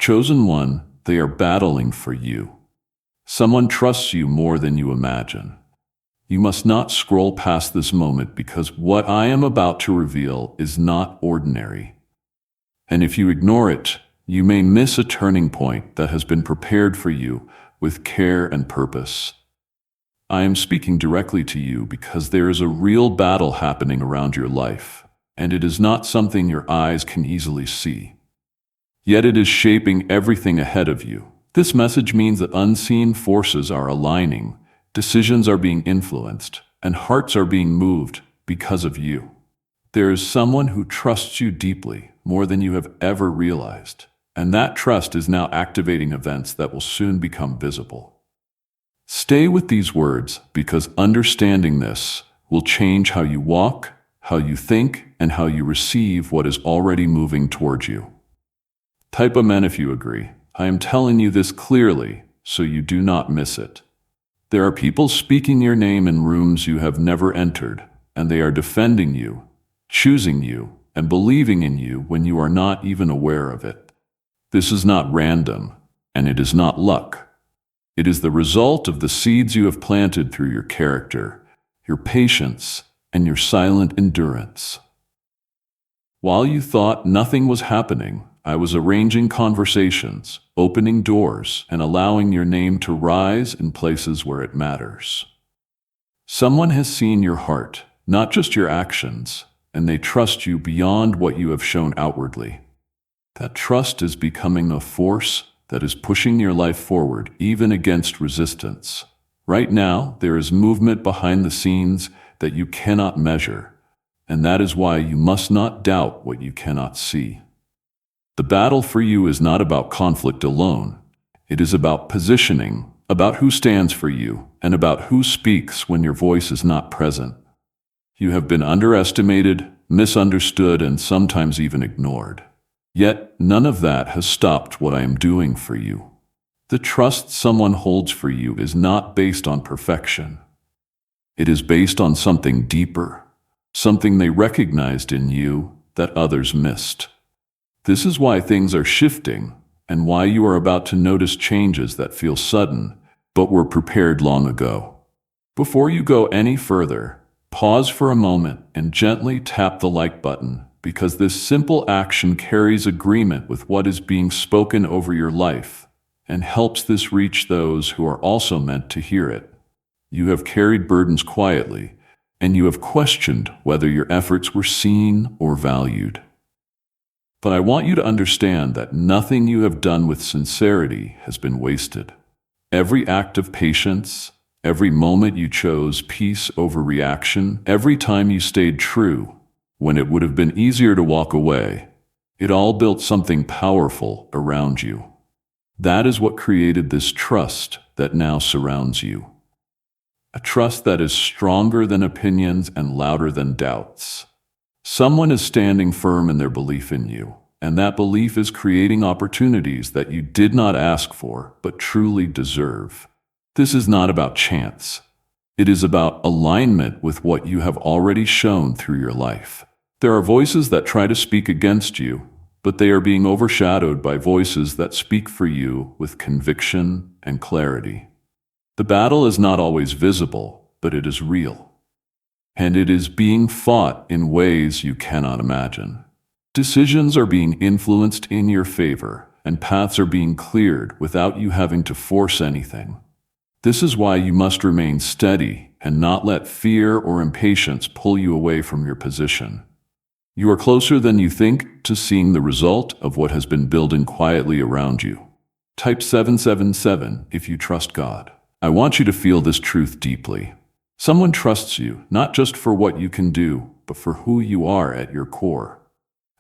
Chosen one, they are battling for you. Someone trusts you more than you imagine. You must not scroll past this moment because what I am about to reveal is not ordinary. And if you ignore it, you may miss a turning point that has been prepared for you with care and purpose. I am speaking directly to you because there is a real battle happening around your life, and it is not something your eyes can easily see. Yet it is shaping everything ahead of you. This message means that unseen forces are aligning, decisions are being influenced, and hearts are being moved because of you. There is someone who trusts you deeply, more than you have ever realized, and that trust is now activating events that will soon become visible. Stay with these words because understanding this will change how you walk, how you think, and how you receive what is already moving towards you. Type amen if you agree. I am telling you this clearly so you do not miss it. There are people speaking your name in rooms you have never entered, and they are defending you, choosing you, and believing in you when you are not even aware of it. This is not random, and it is not luck. It is the result of the seeds you have planted through your character, your patience, and your silent endurance. While you thought nothing was happening, I was arranging conversations, opening doors, and allowing your name to rise in places where it matters. Someone has seen your heart, not just your actions, and they trust you beyond what you have shown outwardly. That trust is becoming a force that is pushing your life forward, even against resistance. Right now, there is movement behind the scenes that you cannot measure, and that is why you must not doubt what you cannot see. The battle for you is not about conflict alone. It is about positioning, about who stands for you, and about who speaks when your voice is not present. You have been underestimated, misunderstood, and sometimes even ignored. Yet, none of that has stopped what I am doing for you. The trust someone holds for you is not based on perfection. It is based on something deeper, something they recognized in you that others missed. This is why things are shifting and why you are about to notice changes that feel sudden, but were prepared long ago. Before you go any further, pause for a moment and gently tap the like button because this simple action carries agreement with what is being spoken over your life and helps this reach those who are also meant to hear it. You have carried burdens quietly, and you have questioned whether your efforts were seen or valued. But I want you to understand that nothing you have done with sincerity has been wasted. Every act of patience, every moment you chose peace over reaction, every time you stayed true when it would have been easier to walk away, it all built something powerful around you. That is what created this trust that now surrounds you. A trust that is stronger than opinions and louder than doubts. Someone is standing firm in their belief in you, and that belief is creating opportunities that you did not ask for, but truly deserve. This is not about chance. It is about alignment with what you have already shown through your life. There are voices that try to speak against you, but they are being overshadowed by voices that speak for you with conviction and clarity. The battle is not always visible, but it is real. And it is being fought in ways you cannot imagine. Decisions are being influenced in your favor, and paths are being cleared without you having to force anything. This is why you must remain steady and not let fear or impatience pull you away from your position. You are closer than you think to seeing the result of what has been building quietly around you. Type 777 if you trust God. I want you to feel this truth deeply. Someone trusts you, not just for what you can do, but for who you are at your core.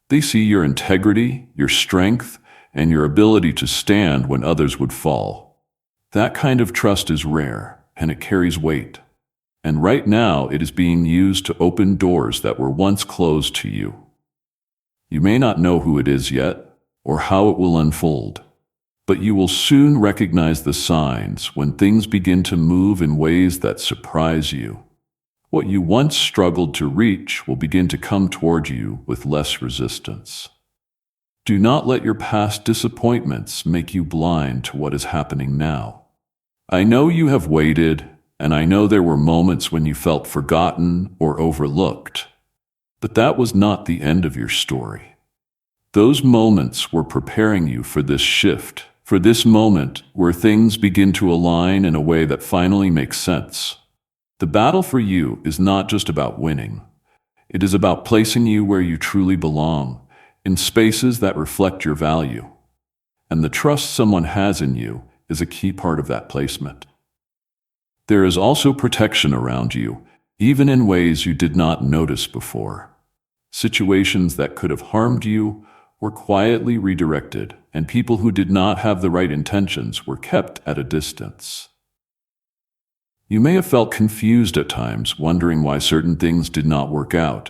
They see your integrity, your strength, and your ability to stand when others would fall. That kind of trust is rare, and it carries weight. And right now, it is being used to open doors that were once closed to you. You may not know who it is yet, or how it will unfold. But you will soon recognize the signs when things begin to move in ways that surprise you. What you once struggled to reach will begin to come toward you with less resistance. Do not let your past disappointments make you blind to what is happening now. I know you have waited, and I know there were moments when you felt forgotten or overlooked, but that was not the end of your story. Those moments were preparing you for this shift, for this moment where things begin to align in a way that finally makes sense. The battle for you is not just about winning. It is about placing you where you truly belong, in spaces that reflect your value. And the trust someone has in you is a key part of that placement. There is also protection around you, even in ways you did not notice before. Situations that could have harmed you were quietly redirected, and people who did not have the right intentions were kept at a distance. You may have felt confused at times, wondering why certain things did not work out,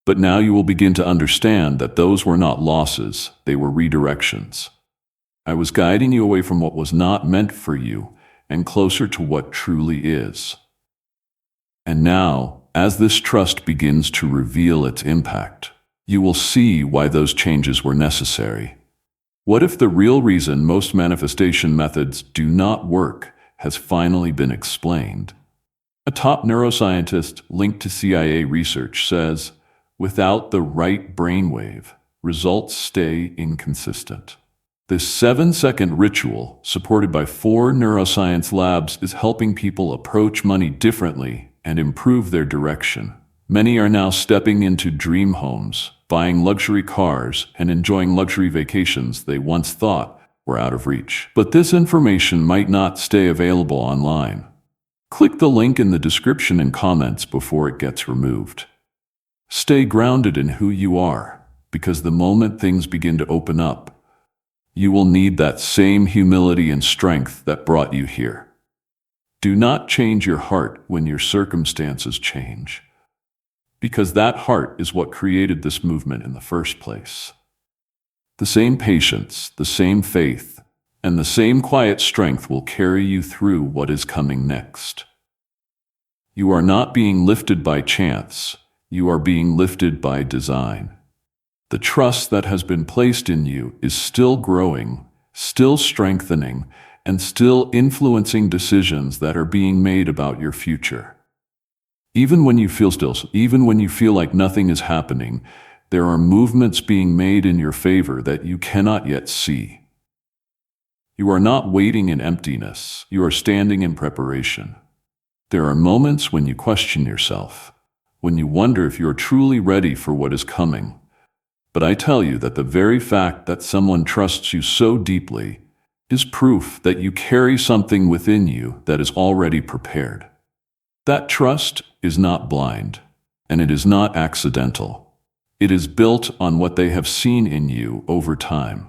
but now you will begin to understand that those were not losses, they were redirections. I was guiding you away from what was not meant for you and closer to what truly is. And now, as this trust begins to reveal its impact, you will see why those changes were necessary. What if the real reason most manifestation methods do not work has finally been explained? A top neuroscientist linked to CIA research says, without the right brainwave, results stay inconsistent. This 7-second ritual, supported by 4 neuroscience labs, is helping people approach money differently and improve their direction. Many are now stepping into dream homes, buying luxury cars, and enjoying luxury vacations they once thought were out of reach. But this information might not stay available online. Click the link in the description and comments before it gets removed. Stay grounded in who you are, because the moment things begin to open up, you will need that same humility and strength that brought you here. Do not change your heart when your circumstances change, because that heart is what created this movement in the first place. The same patience, the same faith, and the same quiet strength will carry you through what is coming next. You are not being lifted by chance, you are being lifted by design. The trust that has been placed in you is still growing, still strengthening, and still influencing decisions that are being made about your future. Even when you feel like nothing is happening, there are movements being made in your favor that you cannot yet see. You are not waiting in emptiness, you are standing in preparation. There are moments when you question yourself, when you wonder if you are truly ready for what is coming. But I tell you that the very fact that someone trusts you so deeply is proof that you carry something within you that is already prepared. That trust is not blind, and it is not accidental. It is built on what they have seen in you over time.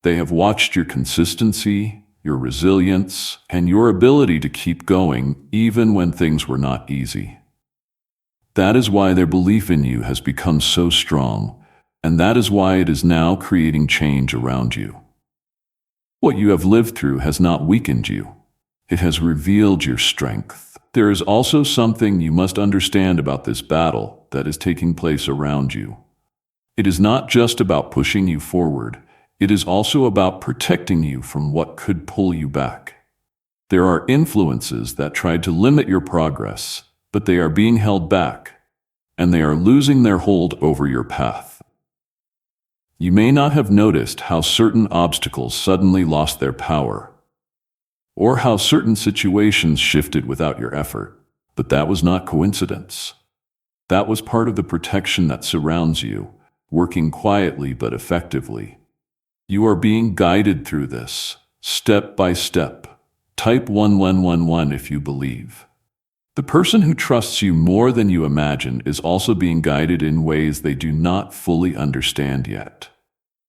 They have watched your consistency, your resilience, and your ability to keep going even when things were not easy. That is why their belief in you has become so strong, and that is why it is now creating change around you. What you have lived through has not weakened you. It has revealed your strength. There is also something you must understand about this battle that is taking place around you. It is not just about pushing you forward, it is also about protecting you from what could pull you back. There are influences that tried to limit your progress, but they are being held back, and they are losing their hold over your path. You may not have noticed how certain obstacles suddenly lost their power, or how certain situations shifted without your effort, but that was not coincidence. That was part of the protection that surrounds you, working quietly but effectively. You are being guided through this, step by step. Type 1111 if you believe. The person who trusts you more than you imagine is also being guided in ways they do not fully understand yet.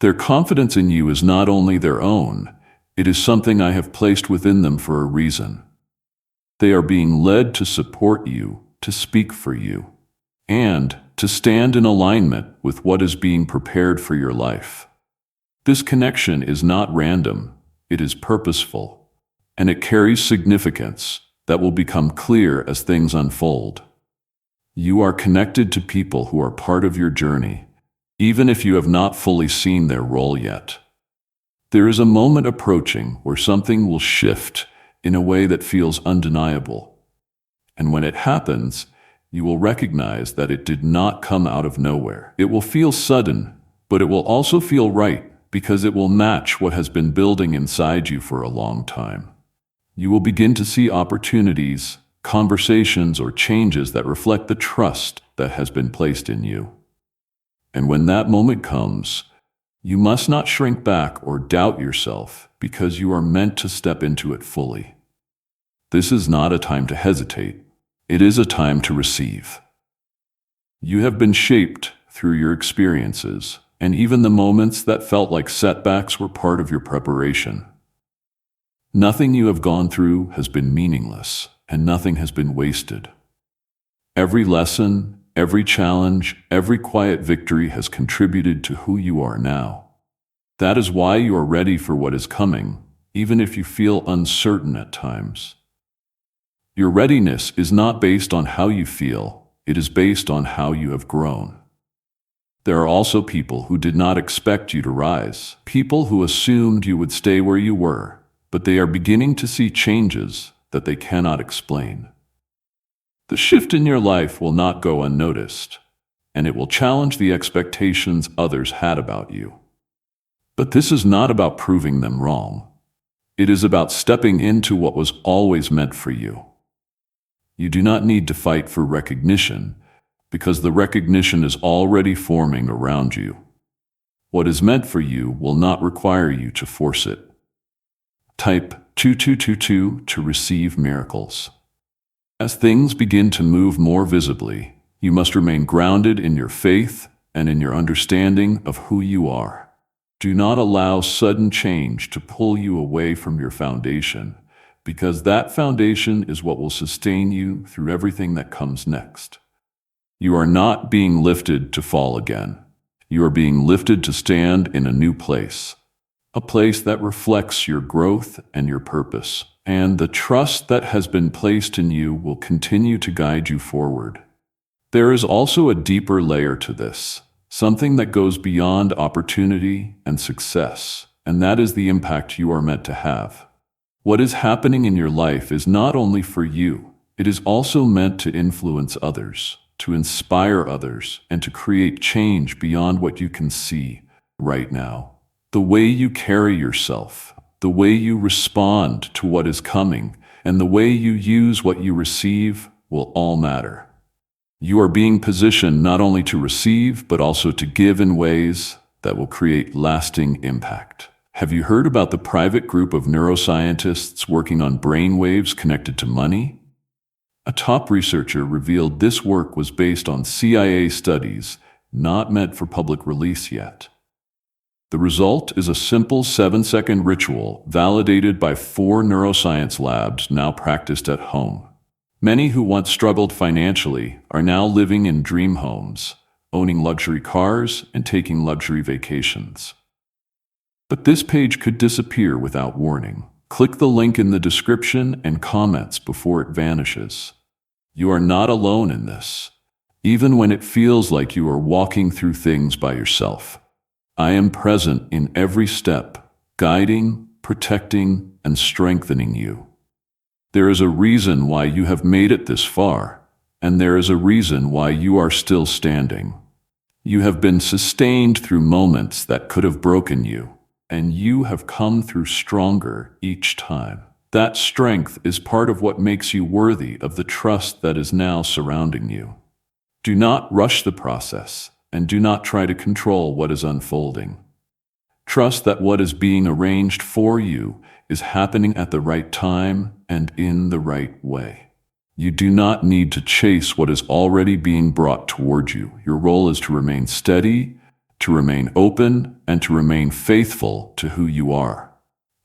Their confidence in you is not only their own, it is something I have placed within them for a reason. They are being led to support you, to speak for you, and to stand in alignment with what is being prepared for your life. This connection is not random, it is purposeful, and it carries significance that will become clear as things unfold. You are connected to people who are part of your journey, even if you have not fully seen their role yet. There is a moment approaching where something will shift in a way that feels undeniable. And when it happens, you will recognize that it did not come out of nowhere. It will feel sudden, but it will also feel right because it will match what has been building inside you for a long time. You will begin to see opportunities, conversations, or changes that reflect the trust that has been placed in you. And when that moment comes, you must not shrink back or doubt yourself because you are meant to step into it fully. This is not a time to hesitate. It is a time to receive. You have been shaped through your experiences, and even the moments that felt like setbacks were part of your preparation. Nothing you have gone through has been meaningless, and nothing has been wasted. Every lesson, every challenge, every quiet victory has contributed to who you are now. That is why you are ready for what is coming, even if you feel uncertain at times. Your readiness is not based on how you feel, it is based on how you have grown. There are also people who did not expect you to rise, people who assumed you would stay where you were, but they are beginning to see changes that they cannot explain. The shift in your life will not go unnoticed, and it will challenge the expectations others had about you. But this is not about proving them wrong. It is about stepping into what was always meant for you. You do not need to fight for recognition, because the recognition is already forming around you. What is meant for you will not require you to force it. Type 2222 to receive miracles. As things begin to move more visibly, you must remain grounded in your faith and in your understanding of who you are. Do not allow sudden change to pull you away from your foundation, because that foundation is what will sustain you through everything that comes next. You are not being lifted to fall again. You are being lifted to stand in a new place, a place that reflects your growth and your purpose, and the trust that has been placed in you will continue to guide you forward. There is also a deeper layer to this, something that goes beyond opportunity and success, and that is the impact you are meant to have. What is happening in your life is not only for you, it is also meant to influence others, to inspire others, and to create change beyond what you can see right now. The way you carry yourself, the way you respond to what is coming, and the way you use what you receive will all matter. You are being positioned not only to receive, but also to give in ways that will create lasting impact. Have you heard about the private group of neuroscientists working on brain waves connected to money? A top researcher revealed this work was based on CIA studies, not meant for public release yet. The result is a simple 7-second ritual validated by 4 neuroscience labs now practiced at home. Many who once struggled financially are now living in dream homes, owning luxury cars, and taking luxury vacations. But this page could disappear without warning. Click the link in the description and comments before it vanishes. You are not alone in this, even when it feels like you are walking through things by yourself. I am present in every step, guiding, protecting, and strengthening you. There is a reason why you have made it this far, and there is a reason why you are still standing. You have been sustained through moments that could have broken you, and you have come through stronger each time. That strength is part of what makes you worthy of the trust that is now surrounding you. Do not rush the process, and do not try to control what is unfolding. Trust that what is being arranged for you is happening at the right time and in the right way. You do not need to chase what is already being brought toward you. Your role is to remain steady, to remain open, and to remain faithful to who you are.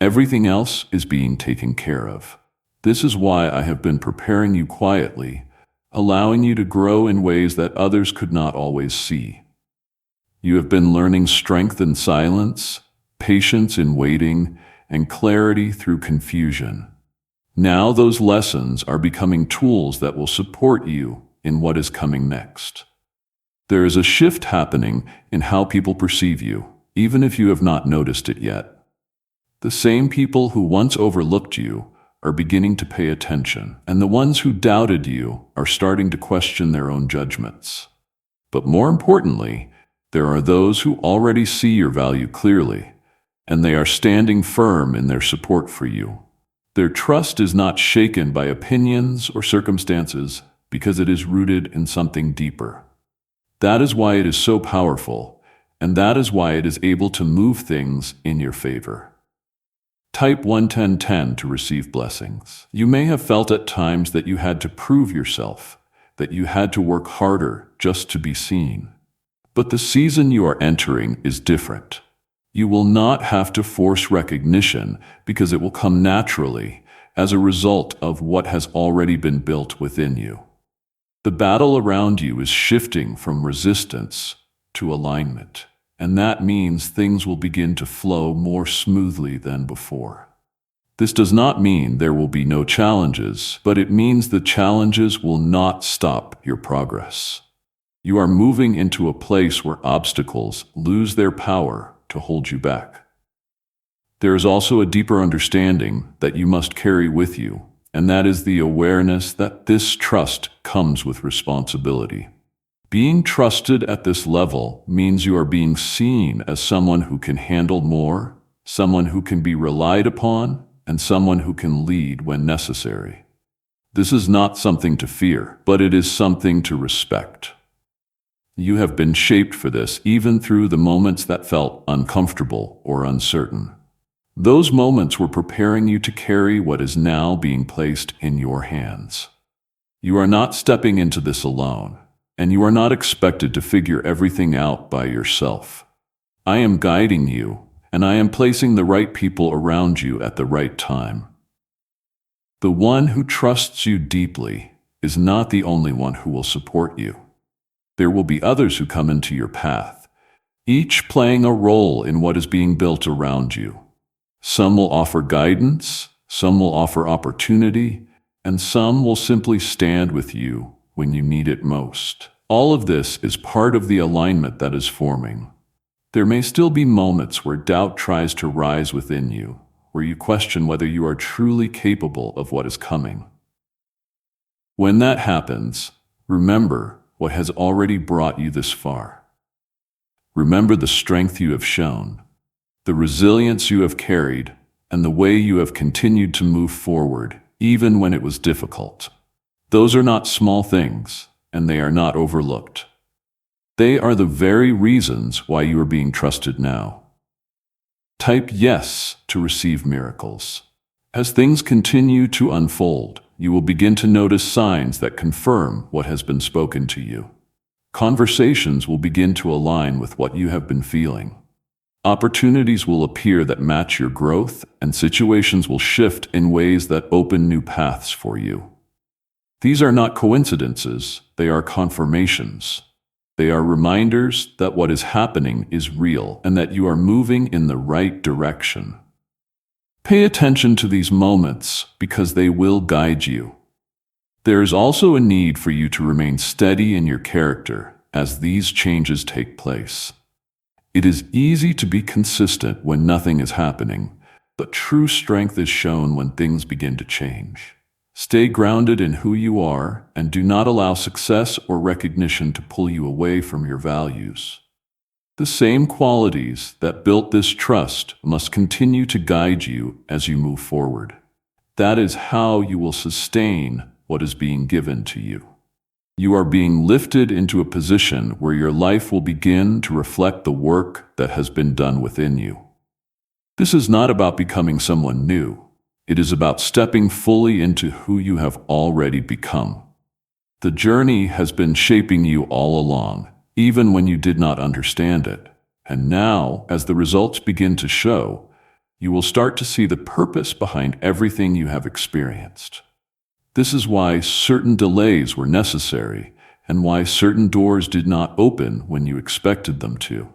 Everything else is being taken care of. This is why I have been preparing you quietly, allowing you to grow in ways that others could not always see. You have been learning strength in silence, patience in waiting, and clarity through confusion. Now those lessons are becoming tools that will support you in what is coming next. There is a shift happening in how people perceive you, even if you have not noticed it yet. The same people who once overlooked you are beginning to pay attention, and the ones who doubted you are starting to question their own judgments. But more importantly, there are those who already see your value clearly, and they are standing firm in their support for you. Their trust is not shaken by opinions or circumstances because it is rooted in something deeper. That is why it is so powerful, and that is why it is able to move things in your favor. Type 11010 to receive blessings. You may have felt at times that you had to prove yourself, that you had to work harder just to be seen. But the season you are entering is different. You will not have to force recognition because it will come naturally as a result of what has already been built within you. The battle around you is shifting from resistance to alignment, and that means things will begin to flow more smoothly than before. This does not mean there will be no challenges, but it means the challenges will not stop your progress. You are moving into a place where obstacles lose their power to hold you back. There is also a deeper understanding that you must carry with you, and that is the awareness that this trust comes with responsibility. Being trusted at this level means you are being seen as someone who can handle more, someone who can be relied upon, and someone who can lead when necessary. This is not something to fear, but it is something to respect. You have been shaped for this even through the moments that felt uncomfortable or uncertain. Those moments were preparing you to carry what is now being placed in your hands. You are not stepping into this alone, and you are not expected to figure everything out by yourself. I am guiding you, and I am placing the right people around you at the right time. The one who trusts you deeply is not the only one who will support you. There will be others who come into your path, each playing a role in what is being built around you. Some will offer guidance, some will offer opportunity, and some will simply stand with you when you need it most. All of this is part of the alignment that is forming. There may still be moments where doubt tries to rise within you, where you question whether you are truly capable of what is coming. When that happens, remember what has already brought you this far. Remember the strength you have shown, the resilience you have carried, and the way you have continued to move forward, even when it was difficult. Those are not small things, and they are not overlooked. They are the very reasons why you are being trusted now. Type yes to receive miracles. As things continue to unfold, you will begin to notice signs that confirm what has been spoken to you. Conversations will begin to align with what you have been feeling. Opportunities will appear that match your growth, and situations will shift in ways that open new paths for you. These are not coincidences, they are confirmations. They are reminders that what is happening is real and that you are moving in the right direction. Pay attention to these moments because they will guide you. There is also a need for you to remain steady in your character as these changes take place. It is easy to be consistent when nothing is happening, but true strength is shown when things begin to change. Stay grounded in who you are and do not allow success or recognition to pull you away from your values. The same qualities that built this trust must continue to guide you as you move forward. That is how you will sustain what is being given to you. You are being lifted into a position where your life will begin to reflect the work that has been done within you. This is not about becoming someone new. It is about stepping fully into who you have already become. The journey has been shaping you all along, even when you did not understand it. And now, as the results begin to show, you will start to see the purpose behind everything you have experienced. This is why certain delays were necessary and why certain doors did not open when you expected them to.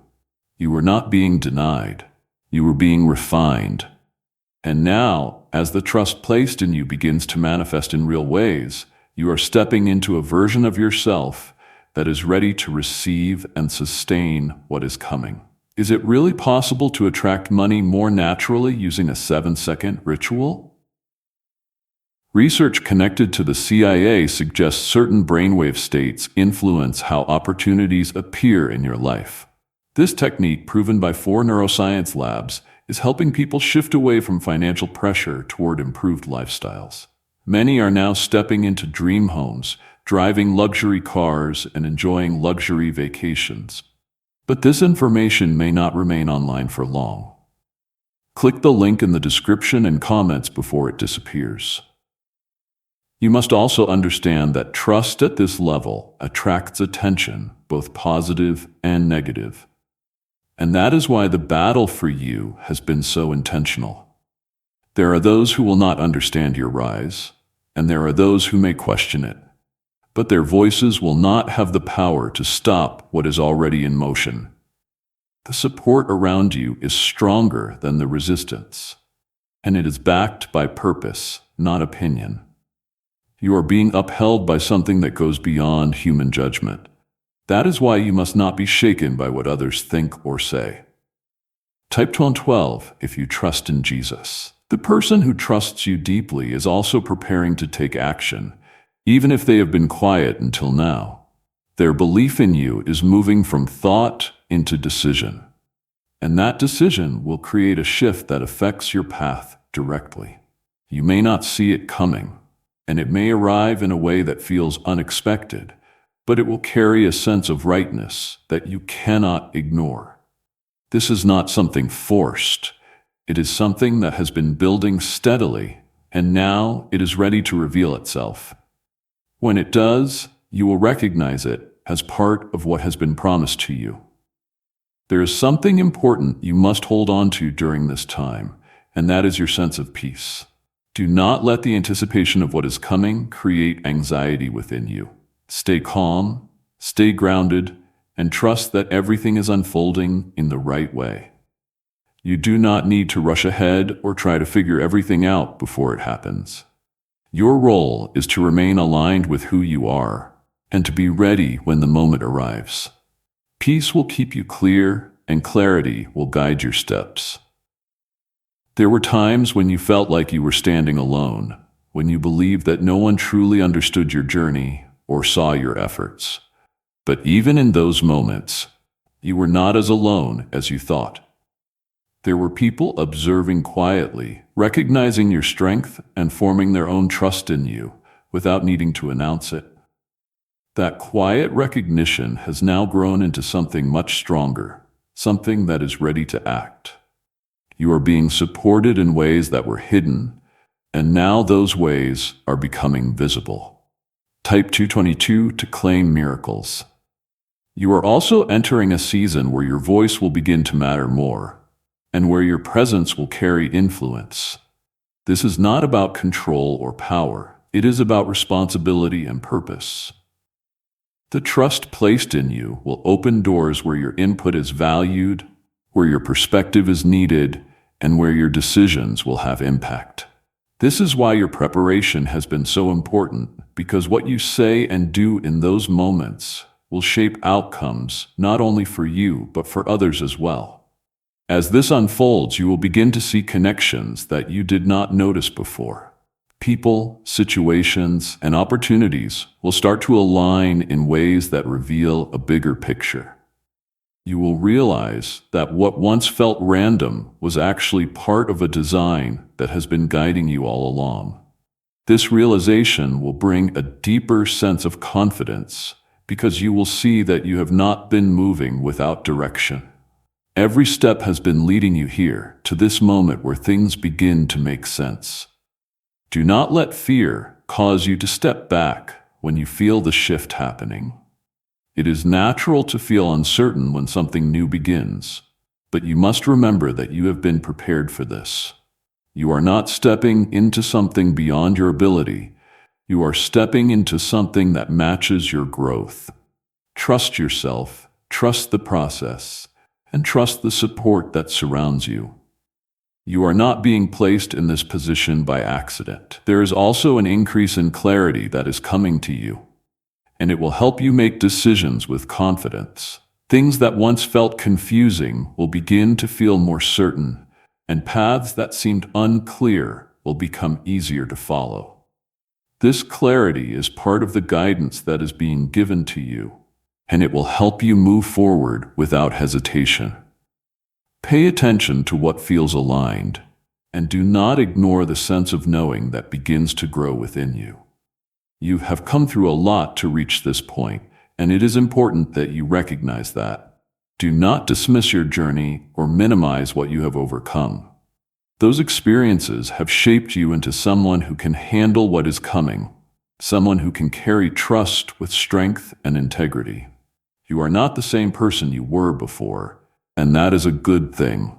You were not being denied. You were being refined. And now, as the trust placed in you begins to manifest in real ways, you are stepping into a version of yourself that is ready to receive and sustain what is coming. Is it really possible to attract money more naturally using a 7-second ritual? Research connected to the CIA suggests certain brainwave states influence how opportunities appear in your life. This technique, proven by 4 neuroscience labs, is helping people shift away from financial pressure toward improved lifestyles. Many are now stepping into dream homes, driving luxury cars, and enjoying luxury vacations. But this information may not remain online for long. Click the link in the description and comments before it disappears. You must also understand that trust at this level attracts attention, both positive and negative. And that is why the battle for you has been so intentional. There are those who will not understand your rise, and there are those who may question it. But their voices will not have the power to stop what is already in motion. The support around you is stronger than the resistance, and it is backed by purpose, not opinion. You are being upheld by something that goes beyond human judgment. That is why you must not be shaken by what others think or say. Type 12 if you trust in Jesus. The person who trusts you deeply is also preparing to take action, even if they have been quiet until now. Their belief in you is moving from thought into decision, and that decision will create a shift that affects your path directly. You may not see it coming, and it may arrive in a way that feels unexpected, but it will carry a sense of rightness that you cannot ignore. This is not something forced. It is something that has been building steadily, and now it is ready to reveal itself. When it does, you will recognize it as part of what has been promised to you. There is something important you must hold on to during this time, and that is your sense of peace. Do not let the anticipation of what is coming create anxiety within you. Stay calm, stay grounded, and trust that everything is unfolding in the right way. You do not need to rush ahead or try to figure everything out before it happens. Your role is to remain aligned with who you are and to be ready when the moment arrives. Peace will keep you clear, and clarity will guide your steps. There were times when you felt like you were standing alone, when you believed that no one truly understood your journey or saw your efforts. But even in those moments, you were not as alone as you thought. There were people observing quietly, recognizing your strength and forming their own trust in you without needing to announce it. That quiet recognition has now grown into something much stronger, something that is ready to act. You are being supported in ways that were hidden, and now those ways are becoming visible. Type 222 to claim miracles. You are also entering a season where your voice will begin to matter more, and where your presence will carry influence. This is not about control or power. It is about responsibility and purpose. The trust placed in you will open doors where your input is valued, where your perspective is needed, and where your decisions will have impact. This is why your preparation has been so important, because what you say and do in those moments will shape outcomes not only for you, but for others as well. As this unfolds, you will begin to see connections that you did not notice before. People, situations, and opportunities will start to align in ways that reveal a bigger picture. You will realize that what once felt random was actually part of a design that has been guiding you all along. This realization will bring a deeper sense of confidence because you will see that you have not been moving without direction. Every step has been leading you here, to this moment where things begin to make sense. Do not let fear cause you to step back when you feel the shift happening. It is natural to feel uncertain when something new begins, but you must remember that you have been prepared for this. You are not stepping into something beyond your ability. You are stepping into something that matches your growth. Trust yourself, trust the process, and trust the support that surrounds you. You are not being placed in this position by accident. There is also an increase in clarity that is coming to you. and it will help you make decisions with confidence. Things that once felt confusing will begin to feel more certain, and paths that seemed unclear will become easier to follow. This clarity is part of the guidance that is being given to you, and it will help you move forward without hesitation. Pay attention to what feels aligned, and do not ignore the sense of knowing that begins to grow within you. You have come through a lot to reach this point, and it is important that you recognize that. Do not dismiss your journey or minimize what you have overcome. Those experiences have shaped you into someone who can handle what is coming, someone who can carry trust with strength and integrity. You are not the same person you were before, and that is a good thing.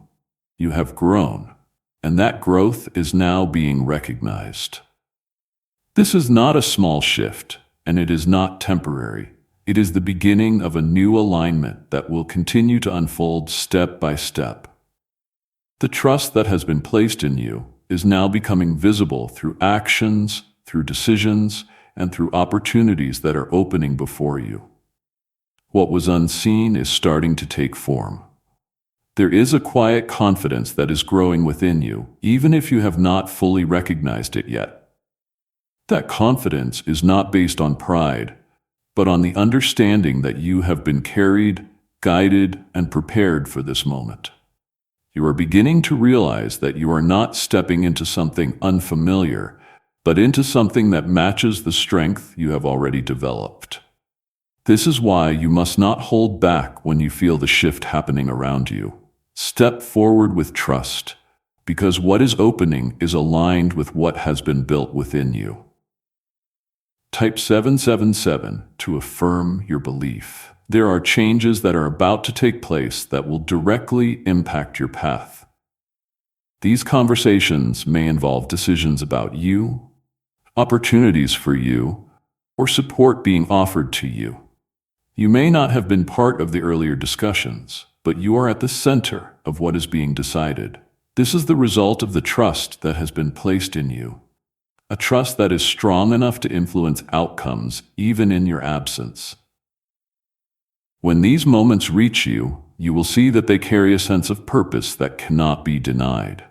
You have grown, and that growth is now being recognized. This is not a small shift, and it is not temporary. It is the beginning of a new alignment that will continue to unfold step by step. The trust that has been placed in you is now becoming visible through actions, through decisions, and through opportunities that are opening before you. What was unseen is starting to take form. There is a quiet confidence that is growing within you, even if you have not fully recognized it yet. That confidence is not based on pride, but on the understanding that you have been carried, guided, and prepared for this moment. You are beginning to realize that you are not stepping into something unfamiliar, but into something that matches the strength you have already developed. This is why you must not hold back when you feel the shift happening around you. Step forward with trust, because what is opening is aligned with what has been built within you. Type 777 to affirm your belief. There are changes that are about to take place that will directly impact your path. These conversations may involve decisions about you, opportunities for you, or support being offered to you. You may not have been part of the earlier discussions, but you are at the center of what is being decided. This is the result of the trust that has been placed in you. A trust that is strong enough to influence outcomes even in your absence. When these moments reach you, you will see that they carry a sense of purpose that cannot be denied.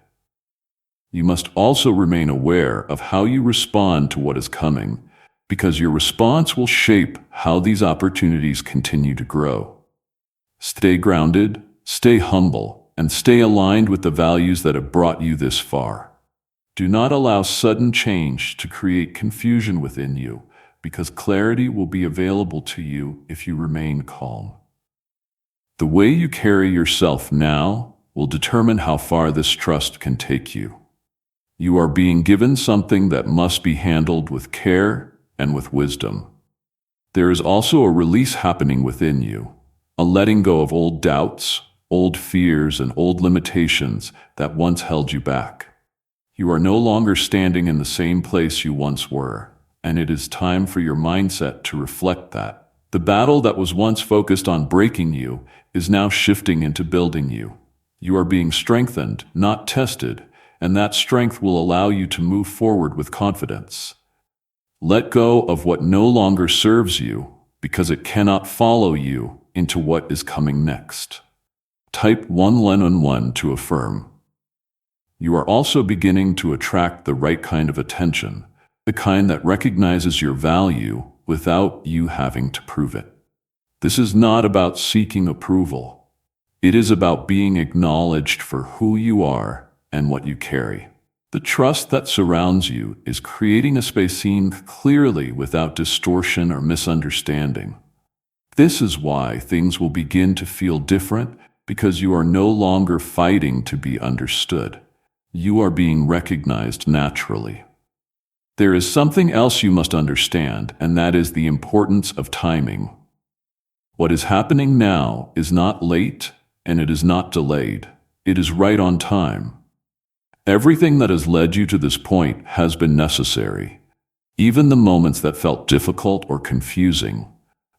You must also remain aware of how you respond to what is coming, because your response will shape how these opportunities continue to grow. Stay grounded, stay humble, and stay aligned with the values that have brought you this far. Do not allow sudden change to create confusion within you, because clarity will be available to you if you remain calm. The way you carry yourself now will determine how far this trust can take you. You are being given something that must be handled with care and with wisdom. There is also a release happening within you, a letting go of old doubts, old fears, and old limitations that once held you back. You are no longer standing in the same place you once were, and it is time for your mindset to reflect that. The battle that was once focused on breaking you is now shifting into building you. You are being strengthened, not tested, and that strength will allow you to move forward with confidence. Let go of what no longer serves you, because it cannot follow you into what is coming next. Type 111 to affirm. You are also beginning to attract the right kind of attention, the kind that recognizes your value without you having to prove it. This is not about seeking approval. It is about being acknowledged for who you are and what you carry. The trust that surrounds you is creating a space seen clearly without distortion or misunderstanding. This is why things will begin to feel different, because you are no longer fighting to be understood. You are being recognized naturally. There is something else you must understand, and that is the importance of timing. What is happening now is not late, and it is not delayed. It is right on time. Everything that has led you to this point has been necessary. Even the moments that felt difficult or confusing,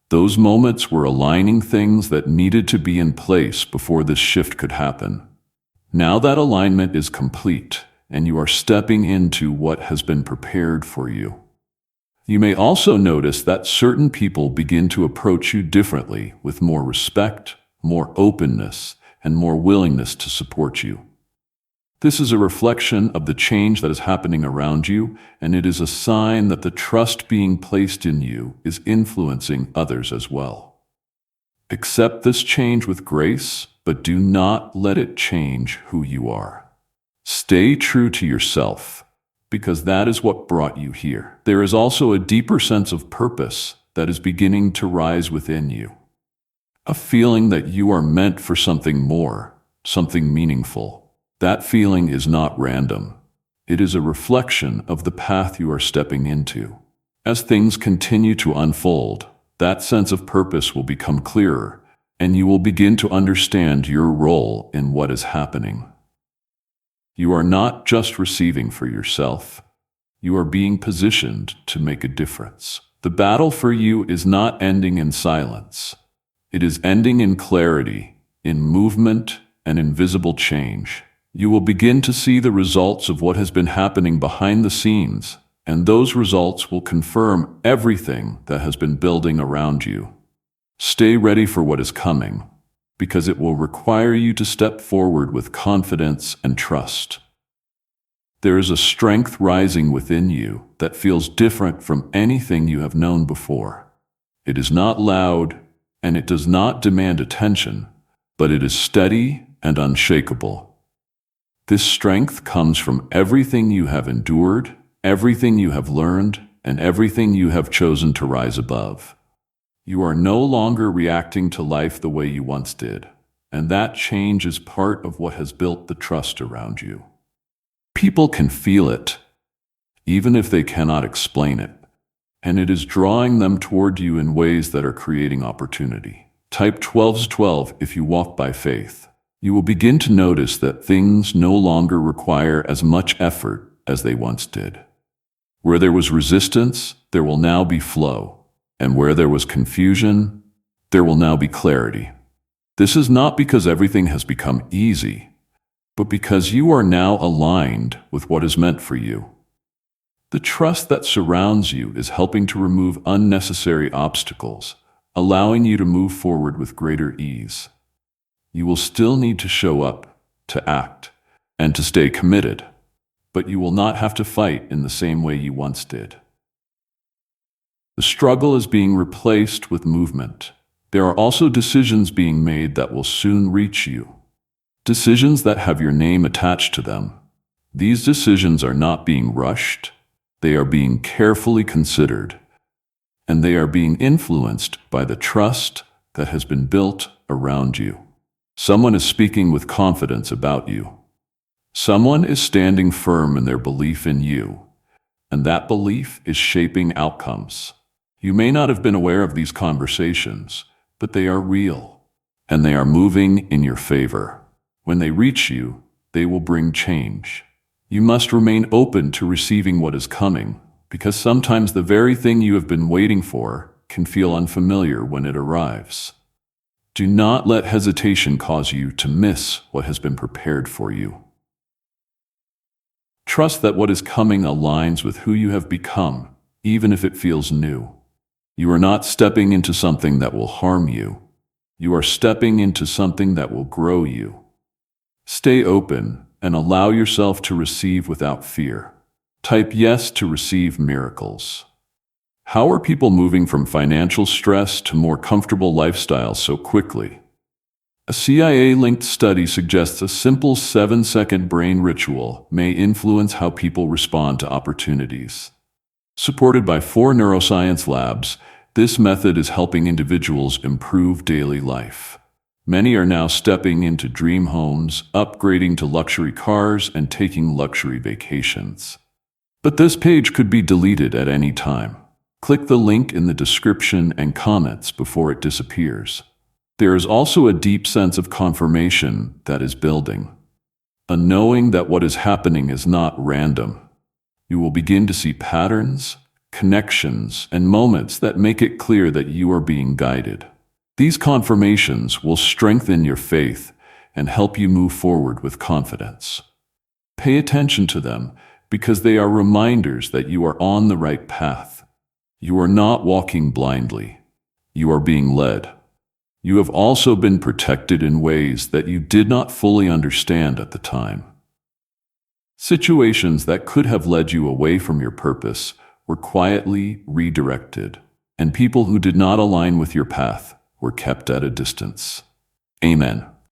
those moments were aligning things that needed to be in place before this shift could happen. Now that alignment is complete, and you are stepping into what has been prepared for you. You may also notice that certain people begin to approach you differently, with more respect, more openness, and more willingness to support you. This is a reflection of the change that is happening around you, and it is a sign that the trust being placed in you is influencing others as well. Accept this change with grace, but do not let it change who you are. Stay true to yourself, because that is what brought you here. There is also a deeper sense of purpose that is beginning to rise within you. A feeling that you are meant for something more, something meaningful. That feeling is not random. It is a reflection of the path you are stepping into. As things continue to unfold, that sense of purpose will become clearer, and you will begin to understand your role in what is happening. You are not just receiving for yourself. You are being positioned to make a difference. The battle for you is not ending in silence. It is ending in clarity, in movement, and in visible change. You will begin to see the results of what has been happening behind the scenes, and those results will confirm everything that has been building around you. Stay ready for what is coming, because it will require you to step forward with confidence and trust. There is a strength rising within you that feels different from anything you have known before. It is not loud, and it does not demand attention, but it is steady and unshakable. This strength comes from everything you have endured, everything you have learned, and everything you have chosen to rise above. You are no longer reacting to life the way you once did, and that change is part of what has built the trust around you. People can feel it, even if they cannot explain it, and it is drawing them toward you in ways that are creating opportunity. Type 12 if you walk by faith. You will begin to notice that things no longer require as much effort as they once did. Where there was resistance, there will now be flow, and where there was confusion, there will now be clarity. This is not because everything has become easy, but because you are now aligned with what is meant for you. The trust that surrounds you is helping to remove unnecessary obstacles, allowing you to move forward with greater ease. You will still need to show up, to act, and to stay committed, but you will not have to fight in the same way you once did. The struggle is being replaced with movement. There are also decisions being made that will soon reach you. Decisions that have your name attached to them. These decisions are not being rushed. They are being carefully considered, and they are being influenced by the trust that has been built around you. Someone is speaking with confidence about you. Someone is standing firm in their belief in you, and that belief is shaping outcomes. You may not have been aware of these conversations, but they are real, and they are moving in your favor. When they reach you, they will bring change. You must remain open to receiving what is coming, because sometimes the very thing you have been waiting for can feel unfamiliar when it arrives. Do not let hesitation cause you to miss what has been prepared for you. Trust that what is coming aligns with who you have become, even if it feels new. You are not stepping into something that will harm you. You are stepping into something that will grow you. Stay open and allow yourself to receive without fear. Type yes to receive miracles. How are people moving from financial stress to more comfortable lifestyles so quickly? A CIA-linked study suggests a simple 7-second brain ritual may influence how people respond to opportunities. Supported by 4 neuroscience labs, this method is helping individuals improve daily life. Many are now stepping into dream homes, upgrading to luxury cars, and taking luxury vacations. But this page could be deleted at any time. Click the link in the description and comments before it disappears. There is also a deep sense of confirmation that is building. A knowing that what is happening is not random. You will begin to see patterns, connections, and moments that make it clear that you are being guided. These confirmations will strengthen your faith and help you move forward with confidence. Pay attention to them because they are reminders that you are on the right path. You are not walking blindly. You are being led. You have also been protected in ways that you did not fully understand at the time. Situations that could have led you away from your purpose were quietly redirected, and people who did not align with your path were kept at a distance. Amen.